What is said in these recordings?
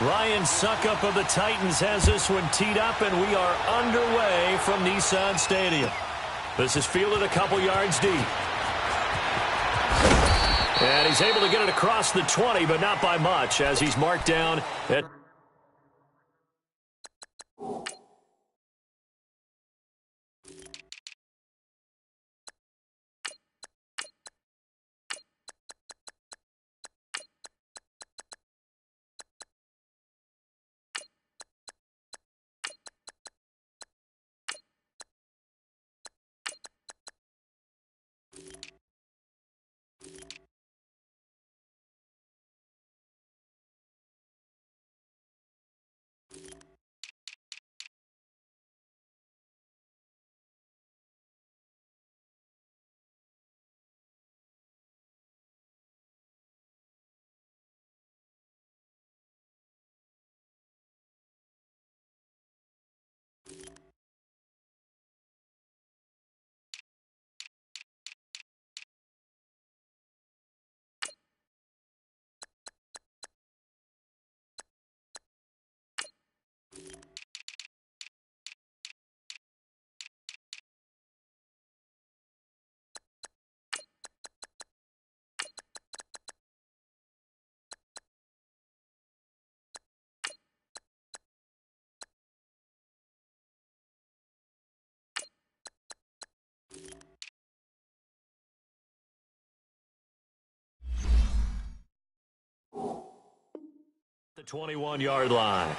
Ryan Suckup of the Titans has this one teed up, and we are underway from Nissan Stadium. This is fielded a couple yards deep. And he's able to get it across the 20, but not by much, as he's marked down at... the 21-yard line.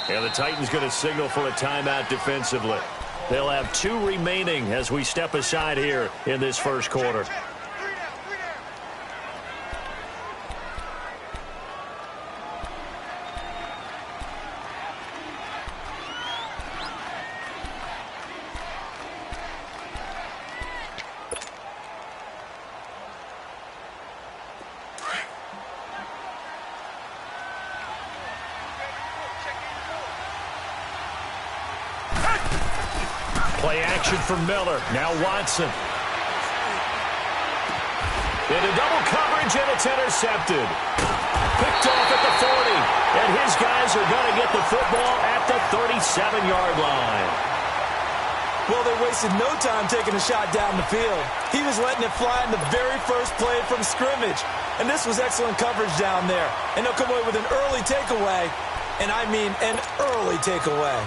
And the Titans going to signal for a timeout defensively. They'll have 2 remaining as we step aside here in this first quarter. Play action for Miller. Now Watson. Into double coverage, and it's intercepted. Picked off at the 40. And his guys are going to get the football at the 37-yard line. Well, they wasted no time taking a shot down the field. He was letting it fly in the very first play from scrimmage. And this was excellent coverage down there. And they'll come away with an early takeaway. And I mean an early takeaway.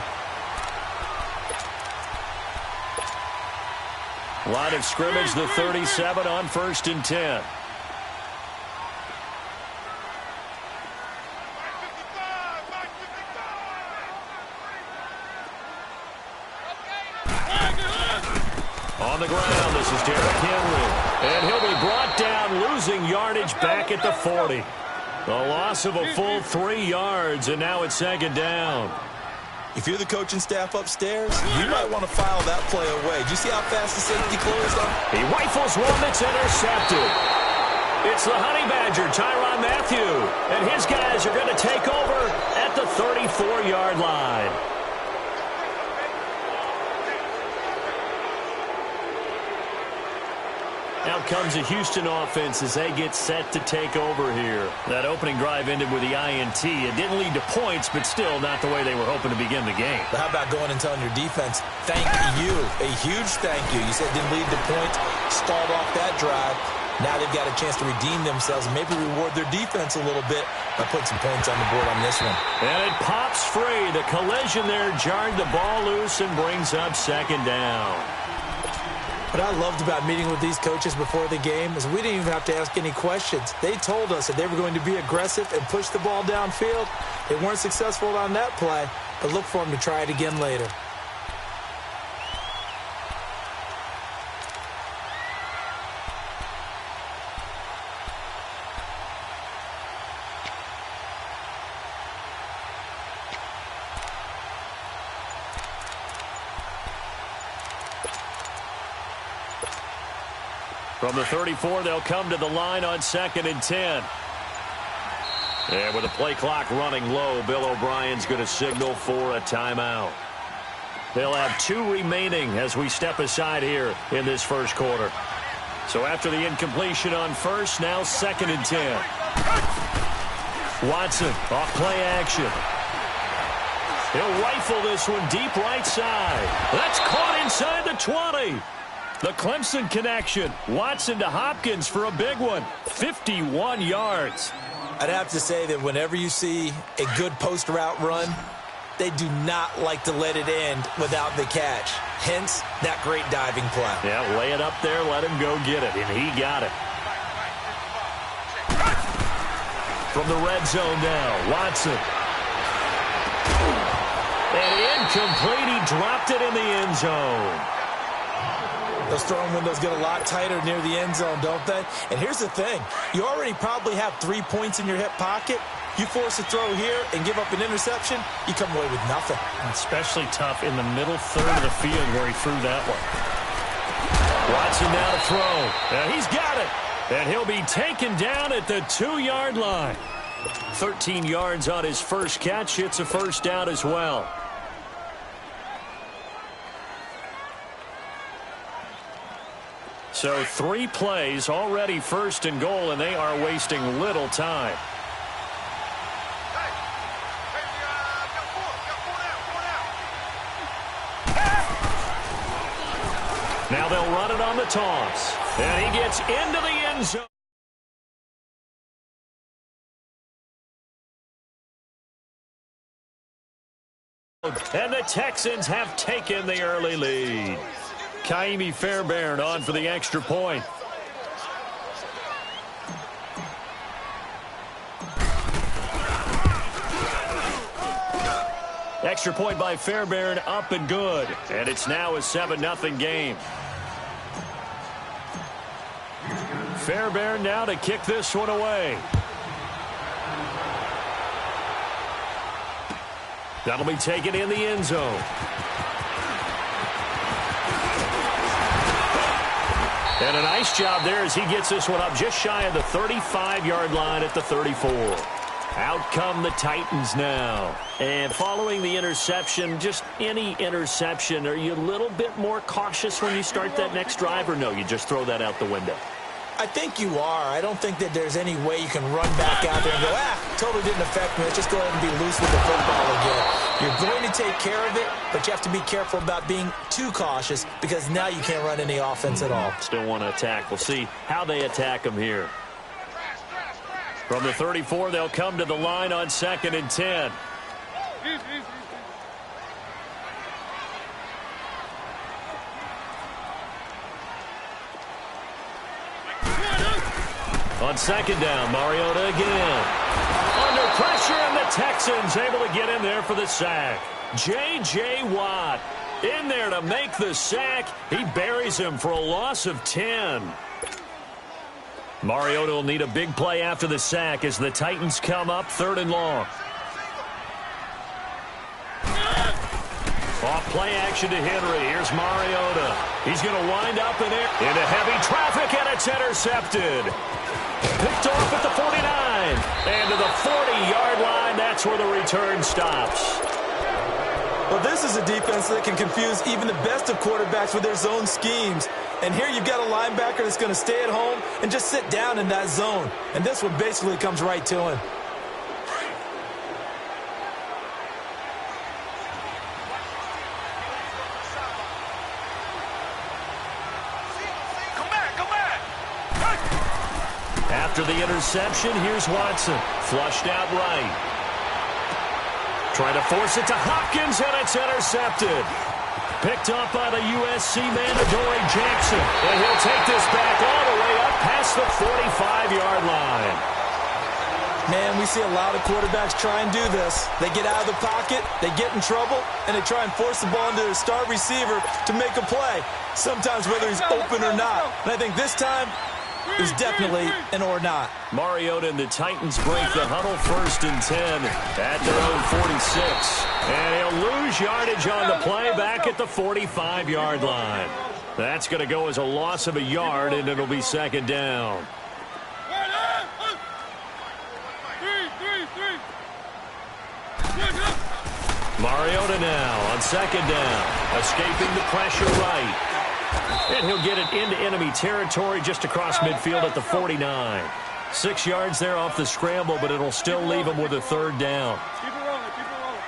Line of scrimmage, the 37 on 1st and 10. On the ground, this is Derrick Henry. And he'll be brought down, losing yardage back at the 40. A loss of a full 3 yards, and now it's 2nd down. If you're the coaching staff upstairs, you might want to file that play away. Do you see how fast the safety closed on? He rifles one that's intercepted. It's the Honey Badger, Tyrann Mathieu. And his guys are going to take over at the 34-yard line. Now comes the Houston offense as they get set to take over here. That opening drive ended with the INT. It didn't lead to points, but still not the way they were hoping to begin the game. But how about going and telling your defense, thank you, a huge thank you. You said it didn't lead to points, stalled off that drive. Now they've got a chance to redeem themselves and maybe reward their defense a little bit by putting some points on the board on this one. And it pops free. The collision there jarred the ball loose and brings up 2nd down. What I loved about meeting with these coaches before the game is we didn't even have to ask any questions. They told us that they were going to be aggressive and push the ball downfield. They weren't successful on that play, but look for them to try it again later. From the 34, they'll come to the line on 2nd and 10. And with the play clock running low, Bill O'Brien's going to signal for a timeout. They'll have 2 remaining as we step aside here in this first quarter. So after the incompletion on first, now 2nd and 10. Watson off play action. He'll rifle this one deep right side. That's caught inside the 20. The Clemson connection. Watson to Hopkins for a big one. 51 yards. I'd have to say that whenever you see a good post route run, they do not like to let it end without the catch. Hence, that great diving play. Yeah, lay it up there, let him go get it, and he got it. From the red zone now, Watson. And incomplete, he dropped it in the end zone. Those throwing windows get a lot tighter near the end zone, don't they? And here's the thing. You already probably have 3 points in your hip pocket. You force a throw here and give up an interception, you come away with nothing. Especially tough in the middle third of the field where he threw that one. Watson now to throw. And he's got it. And he'll be taken down at the 2-yard line. 13 yards on his first catch. It's a first down as well. So 3 plays already first and goal, and they are wasting little time. Now they'll run it on the toss. And he gets into the end zone. And the Texans have taken the early lead. Kaimi Fairbairn on for the extra point. Extra point by Fairbairn, up and good. And it's now a 7-0 game. Fairbairn now to kick this one away. That'll be taken in the end zone. And a nice job there as he gets this one up just shy of the 35-yard line at the 34. Out come the Titans now. And following the interception, just any interception, are you a little bit more cautious when you start that next drive, or no, you just throw that out the window? I think you are. I don't think that there's any way you can run back out there and go, totally didn't affect me. Let's just go ahead and be loose with the football again. You're going to take care of it, but you have to be careful about being too cautious because now you can't run any offense at all. Still want to attack. We'll see how they attack him here. From the 34, they'll come to the line on 2nd and 10. On 2nd down, Mariota again. Under pressure, and the Texans able to get in there for the sack. J.J. Watt in there to make the sack. He buries him for a loss of 10. Mariota will need a big play after the sack as the Titans come up 3rd and long. Off play action to Henry. Here's Mariota. He's going to wind up in it into heavy traffic, and it's intercepted. Picked off at the 49. And to the 40-yard line, that's where the return stops. Well, this is a defense that can confuse even the best of quarterbacks with their zone schemes. And here you've got a linebacker that's going to stay at home and just sit down in that zone. And this one basically comes right to him. After the interception, here's Watson. Flushed out right. Trying to force it to Hopkins, and it's intercepted. Picked up by the USC man, Adoree Jackson. And he'll take this back all the way up past the 45-yard line. Man, we see a lot of quarterbacks try and do this. They get out of the pocket, they get in trouble, and they try and force the ball into their star receiver to make a play, sometimes whether he's open or not. And I think this time, it was definitely an or not. Mariota and the Titans break the huddle 1st and 10 at their own 46. And he'll lose yardage on the play back at the 45-yard line. That's going to go as a loss of a yard, and it'll be second down. Mariota now on second down, escaping the pressure right. And he'll get it into enemy territory just across midfield at the 49. 6 yards there off the scramble, but it'll still leave him with a third down. Keep it rolling, keep it rolling.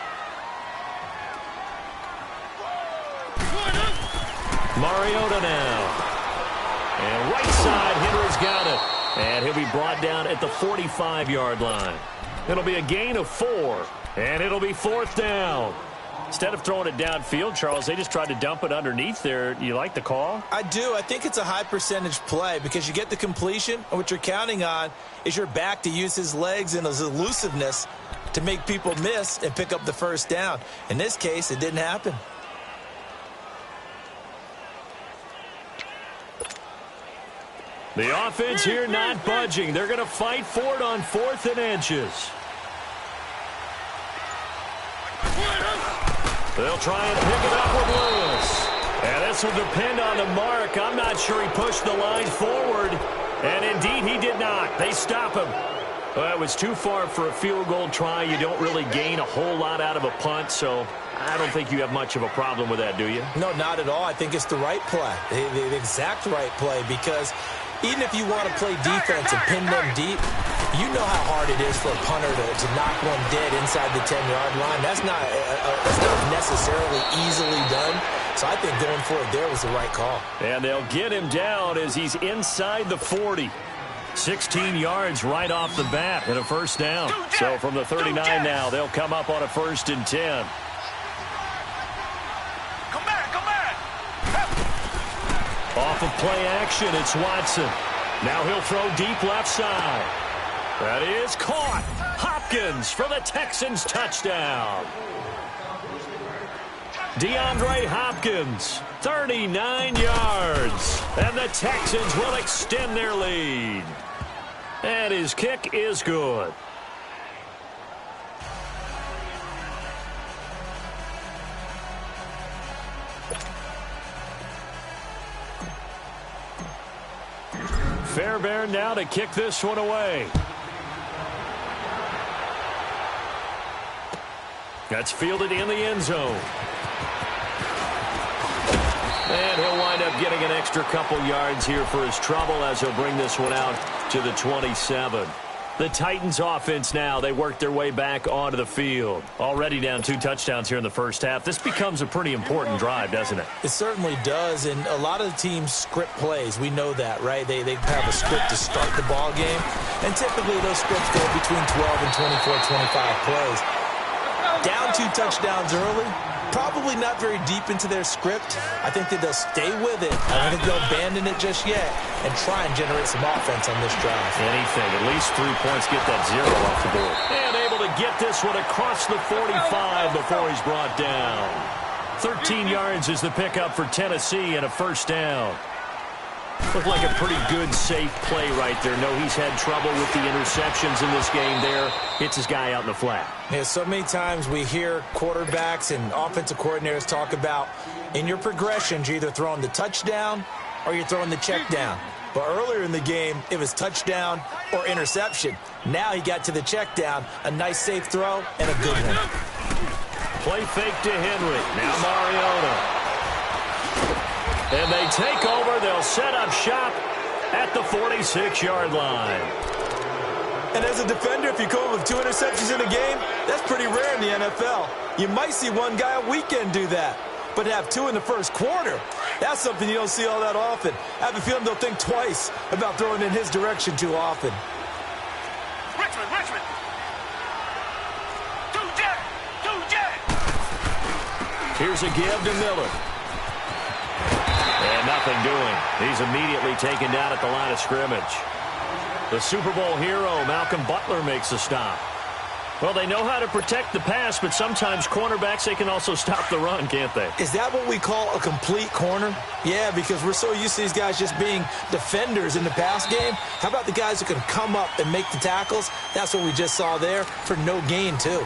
Mariota now. And right side, Henry's got it. And he'll be brought down at the 45-yard line. It'll be a gain of 4, and it'll be fourth down. Instead of throwing it downfield, Charles, they just tried to dump it underneath there. You like the call? I do. I think it's a high-percentage play because you get the completion, and what you're counting on is your back to use his legs and his elusiveness to make people miss and pick up the first down. In this case, it didn't happen. The offense here not budging. They're going to fight for it on 4th and inches. They'll try and pick it up with Lewis. And this will depend on the mark. I'm not sure he pushed the line forward. And indeed, he did not. They stop him. Well, it was too far for a field goal try. You don't really gain a whole lot out of a punt, so I don't think you have much of a problem with that, do you? No, not at all. I think it's the right play, the exact right play, because even if you want to play defense and pin them deep, you know how hard it is for a punter to knock one dead inside the 10-yard line. That's not necessarily easily done. So I think going for it there was the right call. And they'll get him down as he's inside the 40. 16 yards right off the bat and a first down. So from the 39 now, they'll come up on a 1st and 10. Come back, come back. Off of play action, it's Watson. Now he'll throw deep left side. That is caught. Hopkins for the Texans touchdown. DeAndre Hopkins, 39 yards. And the Texans will extend their lead. And his kick is good. Fairbairn now to kick this one away. That's fielded in the end zone. And he'll wind up getting an extra couple yards here for his trouble as he'll bring this one out to the 27. The Titans offense now, they work their way back onto the field. Already down 2 touchdowns here in the first half. This becomes a pretty important drive, doesn't it? It certainly does, and a lot of the teams script plays. We know that, right? They have a script to start the ball game, and typically those scripts go between 12 and 24, 25 plays. Down 2 touchdowns early, probably not very deep into their script. I think that they'll stay with it. I don't think they'll abandon it just yet and try and generate some offense on this drive. Anything, at least 3 points, get that 0 off the board. And able to get this one across the 45 before he's brought down. 13 yards is the pickup for Tennessee and a first down. Looked like a pretty good, safe play right there. No, he's had trouble with the interceptions in this game there. Hits his guy out in the flat. Yeah, so many times we hear quarterbacks and offensive coordinators talk about in your progressions, you're either throwing the touchdown or you're throwing the check down. But earlier in the game, it was touchdown or interception. Now he got to the check down, a nice safe throw, and a good one. Play fake to Henry. Now Mariota. And they take over. They'll set up shop at the 46-yard line. And as a defender, if you come up with 2 interceptions in a game, that's pretty rare in the NFL. You might see one guy a weekend do that. But to have 2 in the first quarter, that's something you don't see all that often. I have a feeling they'll think twice about throwing in his direction too often. Richmond. Two jet. Here's a give to Miller. And nothing doing. He's immediately taken down at the line of scrimmage. The Super Bowl hero, Malcolm Butler, makes a stop. Well, they know how to protect the pass, but sometimes cornerbacks, they can also stop the run, can't they? Is that what we call a complete corner? Yeah, because we're so used to these guys just being defenders in the pass game. How about the guys who can come up and make the tackles? That's what we just saw there for no gain, too.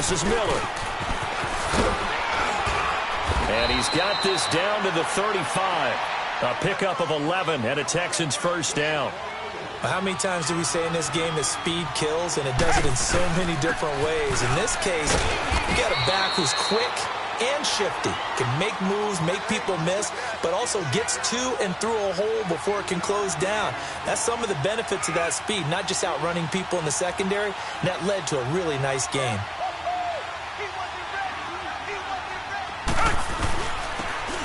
This is Miller. And he's got this down to the 35. A pickup of 11 and a Texans first down. How many times do we say in this game that speed kills, and it does it in so many different ways? In this case, you got a back who's quick and shifty, can make moves, make people miss, but also gets to and through a hole before it can close down. That's some of the benefits of that speed, not just outrunning people in the secondary, and that led to a really nice game.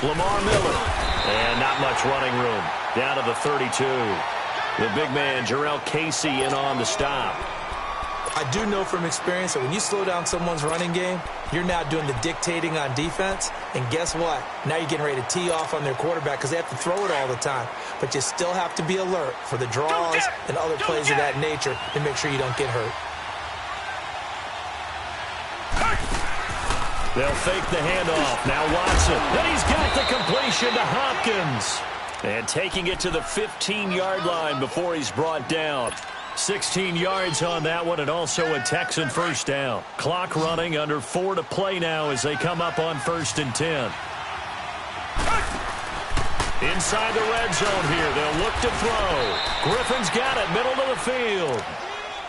Lamar Miller. And not much running room. Down to the 32. The big man, Jarrell Casey, in on the stop. I do know from experience that when you slow down someone's running game, you're now doing the dictating on defense. And guess what? Now you're getting ready to tee off on their quarterback because they have to throw it all the time. But you still have to be alert for the draws and other plays of that nature to make sure you don't get hurt. They'll fake the handoff. Now Watson. And he's got the completion to Hopkins. And taking it to the 15-yard line before he's brought down. 16 yards on that one, and also a Texan first down. Clock running, under 4 to play now as they come up on 1st and 10. Inside the red zone here. They'll look to throw. Griffin's got it, middle of the field.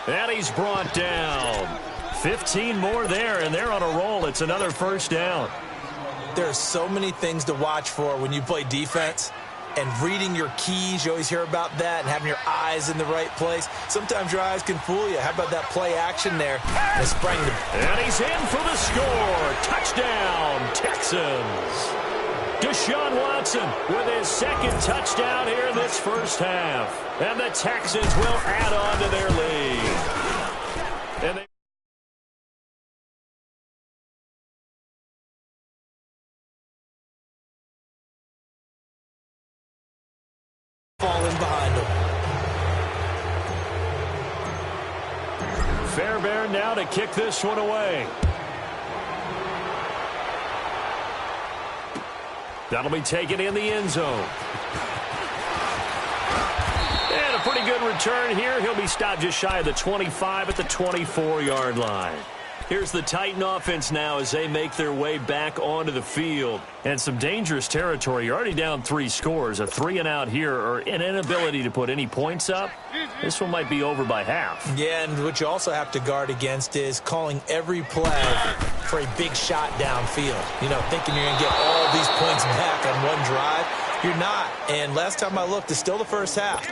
And he's brought down. 15 more there, and they're on a roll. It's another first down. There are so many things to watch for when you play defense. And reading your keys, you always hear about that, and having your eyes in the right place. Sometimes your eyes can fool you. How about that play action there? And and he's in for the score. Touchdown, Texans. Deshaun Watson with his second touchdown here in this first half. And the Texans will add on to their lead. And they falling behind them. Fairbairn now to kick this one away. That'll be taken in the end zone. And a pretty good return here. He'll be stopped just shy of the 25 at the 24-yard line. Here's the Titan offense now as they make their way back onto the field. And some dangerous territory. You're already down 3 scores. A 3-and-out here, or an inability to put any points up. This one might be over by half. Yeah, and what you also have to guard against is calling every play for a big shot downfield. You know, thinking you're going to get all these points back on one drive. You're not. And last time I looked, it's still the first half.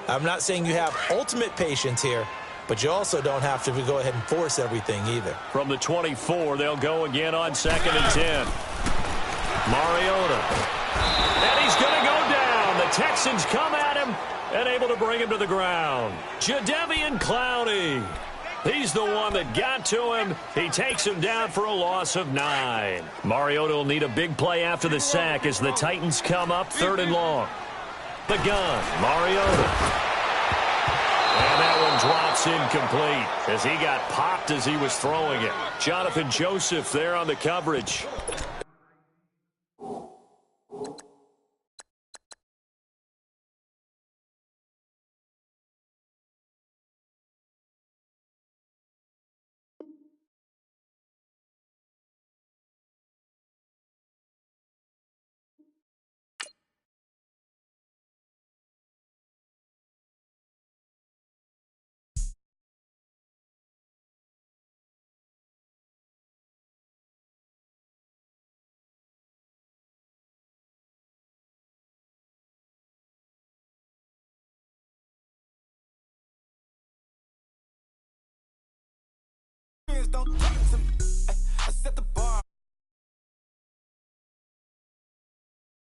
I'm not saying you have ultimate patience here, but you also don't have to go ahead and force everything either. From the 24, they'll go again on 2nd and 10. Mariota. And he's going to go down. The Texans come at him and able to bring him to the ground. Jadeveon Clowney. He's the one that got to him. He takes him down for a loss of 9. Mariota will need a big play after the sack as the Titans come up 3rd and long. The gun, Mariota. And that one drops incomplete as he got popped as he was throwing it. Jonathan Joseph there on the coverage. Don't talk to me. I set the